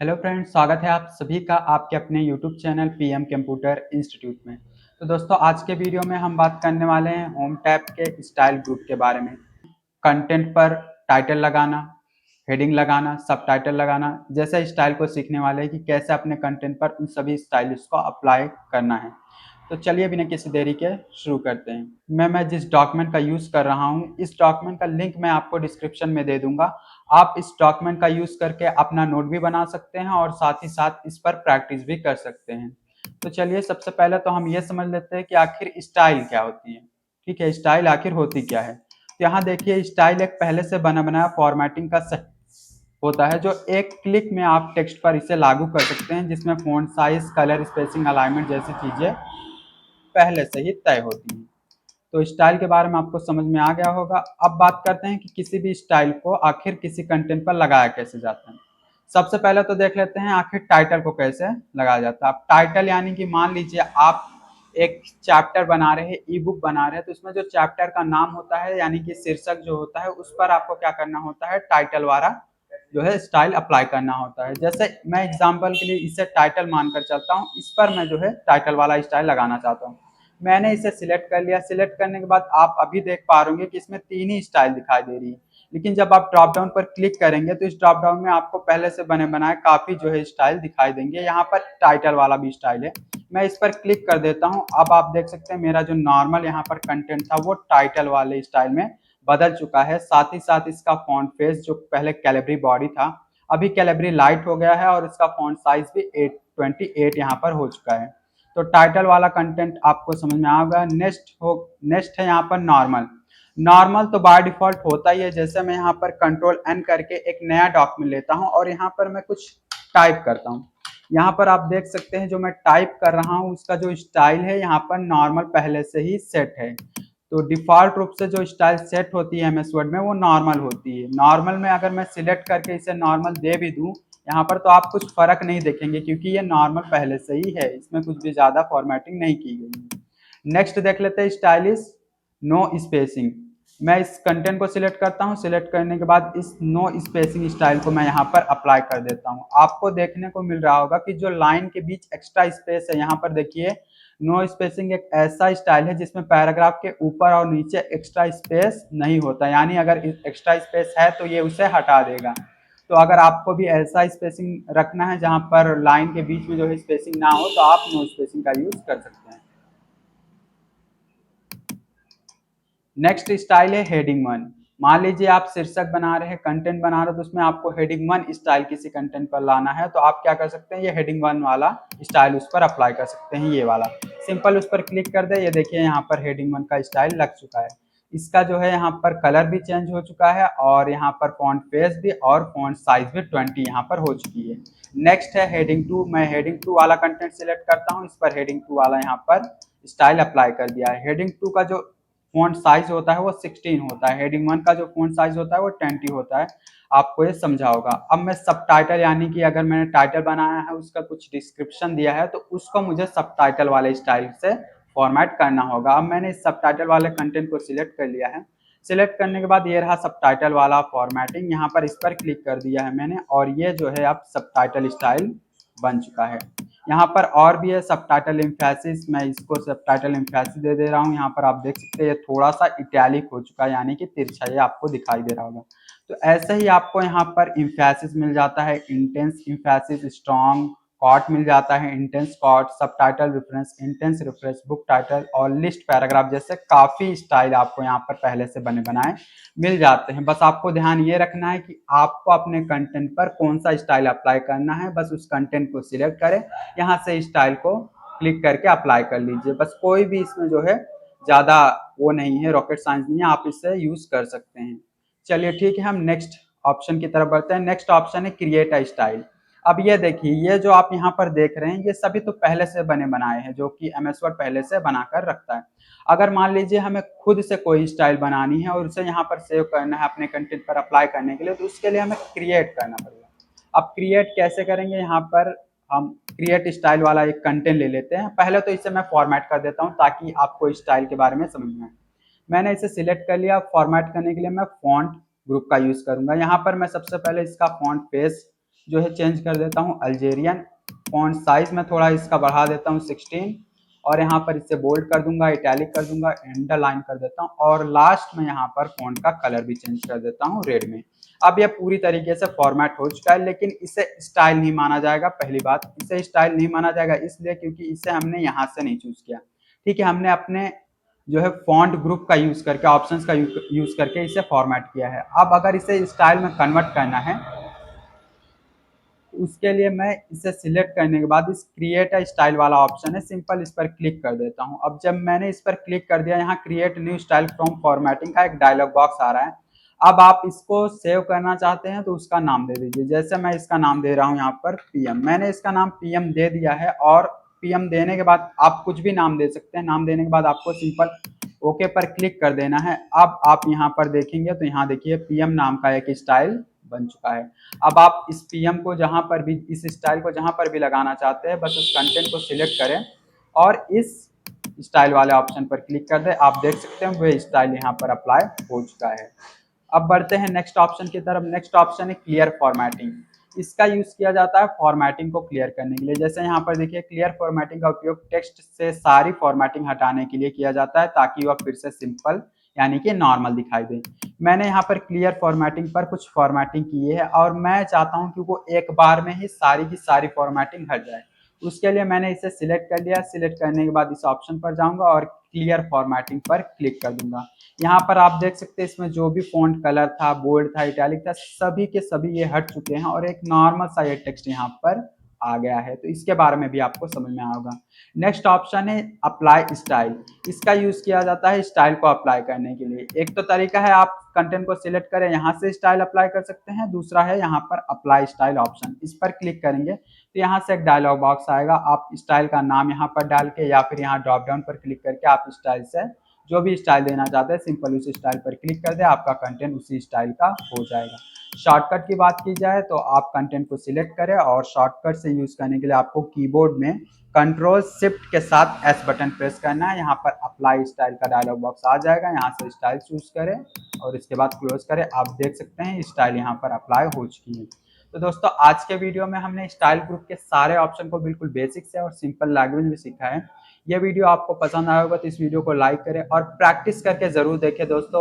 Hello friends, स्वागत है आप सभी का आपके अपने YouTube channel PM computer institute में। तो दोस्तों, आज के वीडियो में हम बात करने वाले हैं होम टैब के स्टाइल ग्रुप के बारे में। कंटेंट पर टाइटल लगाना, हेडिंग लगाना, सब टाइटल लगाना जैसे स्टाइल को सीखने वाले हैं कि कैसे अपने कंटेंट पर उन सभी स्टाइल्स को अप्लाई करना है। तो चलिए बिना किसी देरी के शुरू करते हैं। मैं जिस डॉक्यूमेंट का यूज़ कर रहा हूँ, इस डॉक्यूमेंट का लिंक मैं आपको डिस्क्रिप्शन में दे दूंगा। आप इस डॉक्यूमेंट का यूज़ करके अपना नोट भी बना सकते हैं और साथ ही साथ इस पर प्रैक्टिस भी कर सकते हैं। तो चलिए, सबसे पहले तो हम ये समझ लेते हैं कि आखिर स्टाइल क्या होती है। ठीक है, स्टाइल आखिर होती क्या है। तो यहाँ देखिए, स्टाइल एक पहले से बना बनाया फॉर्मेटिंग का सेट होता है जो एक क्लिक में आप टेक्स्ट पर इसे लागू कर सकते हैं, जिसमें font size, colour spacing, alignment जैसी चीज़ें पहले से ही तय होती हैं। तो स्टाइल के बारे में आपको समझ में आ गया होगा। अब बात करते हैं कि किसी भी स्टाइल को आखिर किसी कंटेंट पर लगाया कैसे जाता है। सबसे पहले तो देख लेते हैं आखिर टाइटल को कैसे लगाया जाता है। अब टाइटल यानी कि मान लीजिए आप एक चैप्टर बना रहे हैं, ई बुक बना रहे हैं, तो इसमें जो चैप्टर का नाम होता है यानी कि शीर्षक जो होता है, उस पर आपको क्या करना होता है, टाइटल वाला जो है स्टाइल अप्लाई करना होता है। जैसे मैं एग्जांपल के लिए इसे टाइटल मानकर चलता हूँ, इस पर मैं जो है टाइटल वाला स्टाइल लगाना चाहता हूँ। मैंने इसे सिलेक्ट कर लिया। सिलेक्ट करने के बाद आप अभी देख पा रहे होंगे कि इसमें 3 ही स्टाइल दिखाई दे रही है। लेकिन जब आप ड्रॉप डाउन पर क्लिक करेंगे तो इस ड्रॉप डाउन में आपको पहले से बने बनाए काफ़ी जो है स्टाइल दिखाई देंगे। यहाँ पर टाइटल वाला भी स्टाइल है। मैं इस पर क्लिक कर देता हूँ। अब आप देख सकते हैं मेरा जो नॉर्मल यहाँ पर कंटेंट था वो टाइटल वाले स्टाइल में बदल चुका है। साथ ही साथ इसका फॉन्ट फेस जो पहले कैलिबरी बॉडी था, अभी कैलिबरी लाइट हो गया है और इसका फॉन्ट साइज भी 828 यहाँ पर हो चुका है। तो टाइटल वाला कंटेंट आपको समझ में आ गया। नेक्स्ट है यहाँ पर नॉर्मल। नॉर्मल तो बाय डिफॉल्ट होता ही है। जैसे मैं यहाँ पर कंट्रोल एन करके एक नया डॉक्यूमेंट लेता हूँ और यहाँ पर मैं कुछ टाइप करता हूँ। यहाँ पर आप देख सकते हैं जो मैं टाइप कर रहा हूँ उसका जो स्टाइल है यहाँ पर नॉर्मल पहले से ही सेट है। तो डिफ़ॉल्ट रूप से जो स्टाइल सेट होती है एमएस वर्ड में वो नॉर्मल होती है। नॉर्मल में अगर मैं सिलेक्ट करके इसे नॉर्मल दे भी दूँ यहाँ पर, तो आप कुछ फ़र्क नहीं देखेंगे क्योंकि ये नॉर्मल पहले से ही है, इसमें कुछ भी ज़्यादा फॉर्मेटिंग नहीं की गई है। नेक्स्ट देख लेते हैं स्टाइलिश नो स्पेसिंग। मैं इस कंटेंट को सिलेक्ट करता हूँ। सिलेक्ट करने के बाद इस नो स्पेसिंग स्टाइल को मैं यहाँ पर अप्लाई कर देता हूँ। आपको देखने को मिल रहा होगा कि जो लाइन के बीच एक्स्ट्रा स्पेस है, यहाँ पर देखिए नो स्पेसिंग एक ऐसा स्टाइल है जिसमें पैराग्राफ के ऊपर और नीचे एक्स्ट्रा स्पेस नहीं होता, यानी अगर एक्स्ट्रा स्पेस है तो ये उसे हटा देगा। तो अगर आपको भी ऐसा स्पेसिंग रखना है जहां पर लाइन के बीच में जो है स्पेसिंग ना हो, तो आप नो स्पेसिंग का यूज कर सकते हैं। नेक्स्ट स्टाइल है हेडिंग वन। मान लीजिए आप शीर्षक बना रहे हैं, कंटेंट बना रहे हैं, तो उसमें आपको हेडिंग वन स्टाइल किसी कंटेंट पर लाना है, तो आप क्या कर सकते हैं, ये हेडिंग वन वाला स्टाइल उस पर अप्लाई कर सकते हैं। ये वाला सिंपल उस पर क्लिक कर दे। ये देखिए यहाँ पर हेडिंग वन का स्टाइल लग चुका है। इसका जो है यहाँ पर कलर भी चेंज हो चुका है और यहाँ पर फॉन्ट फेस भी और फॉन्ट साइज भी 20 यहाँ पर हो चुकी है। नेक्स्ट है हेडिंग टू। मैं हेडिंग टू वाला कंटेंट सिलेक्ट करता हूँ। इस पर हेडिंग टू वाला यहाँ पर स्टाइल अप्लाई कर दिया है। हेडिंग टू का जो फ़ॉन्ट साइज होता है वो 16 होता है। हेडिंग वन का जो फ़ॉन्ट साइज होता है वो 20 होता है। आपको ये समझा होगा। अब मैं सब टाइटल यानी कि अगर मैंने टाइटल बनाया है उसका कुछ डिस्क्रिप्शन दिया है तो उसको मुझे सब टाइटल वाले स्टाइल से फॉर्मेट करना होगा। अब मैंने इस सब टाइटल वाले कंटेंट को सिलेक्ट कर लिया है। सिलेक्ट करने के बाद ये रहा सब टाइटल वाला फॉर्मेटिंग। यहाँ पर इस पर क्लिक कर दिया है मैंने और ये जो है अब सब टाइटल स्टाइल बन चुका है। यहाँ पर और भी है सब टाइटल एम्फेसिस। मैं इसको सब टाइटल एम्फेसिस दे दे रहा हूँ। यहाँ पर आप देख सकते हैं ये थोड़ा सा इटैलिक हो चुका है, यानी कि तिरछा, ये आपको दिखाई दे रहा होगा। तो ऐसे ही आपको यहाँ पर एम्फेसिस मिल जाता है, इंटेंस एम्फेसिस, स्ट्रॉन्ग कॉट मिल जाता है, इंटेंस कॉट, सब title reference, intense reference, book title और लिस्ट पैराग्राफ जैसे काफ़ी स्टाइल आपको यहाँ पर पहले से बने बनाए मिल जाते हैं। बस आपको ध्यान ये रखना है कि आपको अपने कंटेंट पर कौन सा स्टाइल अप्लाई करना है। बस उस कंटेंट को सिलेक्ट करें, यहाँ से स्टाइल को क्लिक करके अप्लाई कर लीजिए। बस कोई भी इसमें जो है ज़्यादा वो नहीं है, रॉकेट साइंस नहीं है, आप इससे यूज़ कर सकते हैं। चलिए ठीक है, हम नेक्स्ट ऑप्शन की तरफ बढ़ते हैं। नेक्स्ट ऑप्शन है क्रिएट अ स्टाइल। अब ये देखिए, ये जो आप यहाँ पर देख रहे हैं ये सभी तो पहले से बने बनाए हैं जो कि एमएस वर्ड पहले से बनाकर रखता है। अगर मान लीजिए हमें खुद से कोई स्टाइल बनानी है और उसे यहाँ पर सेव करना है अपने कंटेंट पर अप्लाई करने के लिए, तो उसके लिए हमें क्रिएट करना पड़ेगा। अब क्रिएट कैसे करेंगे, यहाँ पर हम क्रिएट स्टाइल वाला एक कंटेंट ले लेते हैं। पहले तो इसे मैं फॉर्मेट कर देता हूँ ताकि आपको स्टाइल के बारे में समझ में आए। मैंने इसे सिलेक्ट कर लिया। फॉर्मेट करने के लिए मैं फॉन्ट ग्रुप का यूज़ करूँगा। यहाँ पर मैं सबसे पहले इसका फॉन्ट फेस जो है चेंज कर देता हूँ अल्जेरियन। फॉन्ट साइज में थोड़ा इसका बढ़ा देता हूँ 16, और यहाँ पर इसे बोल्ड कर दूंगा, इटैलिक कर दूंगा, अंडरलाइन कर देता हूँ, और लास्ट में यहाँ पर फॉन्ट का कलर भी चेंज कर देता हूँ रेड में। अब यह पूरी तरीके से फॉर्मेट हो चुका है, लेकिन इसे स्टाइल नहीं माना जाएगा। पहली बात, इसे स्टाइल नहीं माना जाएगा इसलिए क्योंकि इसे हमने यहाँ से नहीं चूज किया। ठीक है, हमने अपने जो है फॉन्ट ग्रुप का यूज करके, ऑप्शंस का यूज करके इसे फॉर्मेट किया है। अब अगर इसे स्टाइल में कन्वर्ट करना है, उसके लिए मैं इसे सिलेक्ट करने के बाद इस क्रिएट अ स्टाइल वाला ऑप्शन है, सिंपल इस पर क्लिक कर देता हूं। अब जब मैंने इस पर क्लिक कर दिया, यहाँ create new style from formatting का एक डायलॉग बॉक्स आ रहा है। अब आप इसको सेव करना चाहते हैं तो उसका नाम दे दीजिए। जैसे मैं इसका नाम दे रहा हूं यहाँ पर पीएम, मैंने इसका नाम पीएम दे दिया है। और पीएम देने के बाद आप कुछ भी नाम दे सकते हैं। नाम देने के बाद आपको सिंपल ओके पर क्लिक कर देना है। अब आप यहाँ पर देखेंगे तो यहाँ देखिए पीएम नाम का एक स्टाइल बन चुका है। अब आप इस पीएम को जहां पर भी, इस स्टाइल को जहां पर भी लगाना चाहते हैं, बस उस कंटेंट को सिलेक्ट करें और इस स्टाइल वाले ऑप्शन पर क्लिक कर दें। आप देख सकते हैं वो स्टाइल यहाँ पर अप्लाई हो चुका है। अब बढ़ते हैं नेक्स्ट ऑप्शन की तरफ। नेक्स्ट ऑप्शन है क्लियर फॉर्मेटिंग। इसका यूज किया जाता है फॉर्मेटिंग को क्लियर करने के लिए। जैसे यहाँ पर देखिए, क्लियर फॉर्मेटिंग का उपयोग टेक्स्ट से सारी फॉर्मेटिंग हटाने के लिए किया जाता है, ताकि वह फिर से सिंपल यानी कि नॉर्मल दिखाई दे। मैंने यहाँ पर क्लियर फॉर्मेटिंग पर कुछ फॉर्मेटिंग की है, और मैं चाहता हूँ कि वो एक बार में ही सारी की सारी फॉर्मेटिंग हट जाए। उसके लिए मैंने इसे सिलेक्ट कर लिया। सिलेक्ट करने के बाद इस ऑप्शन पर जाऊंगा और क्लियर फॉर्मेटिंग पर क्लिक कर दूंगा। यहाँ पर आप देख सकते हैं इसमें जो भी फॉन्ट कलर था, बोल्ड था, इटैलिक था, सभी के सभी ये हट चुके हैं और एक नॉर्मल सा ये टेक्स्ट यहाँ पर आ गया है। तो इसके बारे में भी आपको समझ में आया होगा। नेक्स्ट ऑप्शन है अप्लाई स्टाइल। इसका यूज किया जाता है स्टाइल को अप्लाई करने के लिए। एक तो तरीका है आप कंटेंट को सिलेक्ट करें, यहाँ से स्टाइल अप्लाई कर सकते हैं। दूसरा है यहाँ पर अप्लाई स्टाइल ऑप्शन, इस पर क्लिक करेंगे तो यहाँ से एक डायलॉग बॉक्स आएगा। आप स्टाइल का नाम यहाँ पर डाल के या फिर यहाँ ड्रॉप डाउन पर क्लिक करके आप स्टाइल से जो भी स्टाइल देना चाहते हैं, सिंपल उस स्टाइल पर क्लिक कर दे, आपका कंटेंट उसी स्टाइल का हो जाएगा। शॉर्टकट की बात की जाए तो आप कंटेंट को सिलेक्ट करें, और शॉर्टकट से यूज करने के लिए आपको कीबोर्ड में कंट्रोल शिफ्ट के साथ एस बटन प्रेस करना है। यहाँ पर अप्लाई स्टाइल का डायलॉग बॉक्स आ जाएगा, यहाँ से स्टाइल चूज करें और इसके बाद क्लोज करें। आप देख सकते हैं स्टाइल यहाँ पर अप्लाई हो चुकी है। तो दोस्तों, आज के वीडियो में हमने स्टाइल ग्रुप के सारे ऑप्शन को बिल्कुल बेसिक से और सिंपल लैंग्वेज में सीखा है। यह वीडियो आपको पसंद आया होगा तो इस वीडियो को लाइक करें और प्रैक्टिस करके जरूर देखें दोस्तों।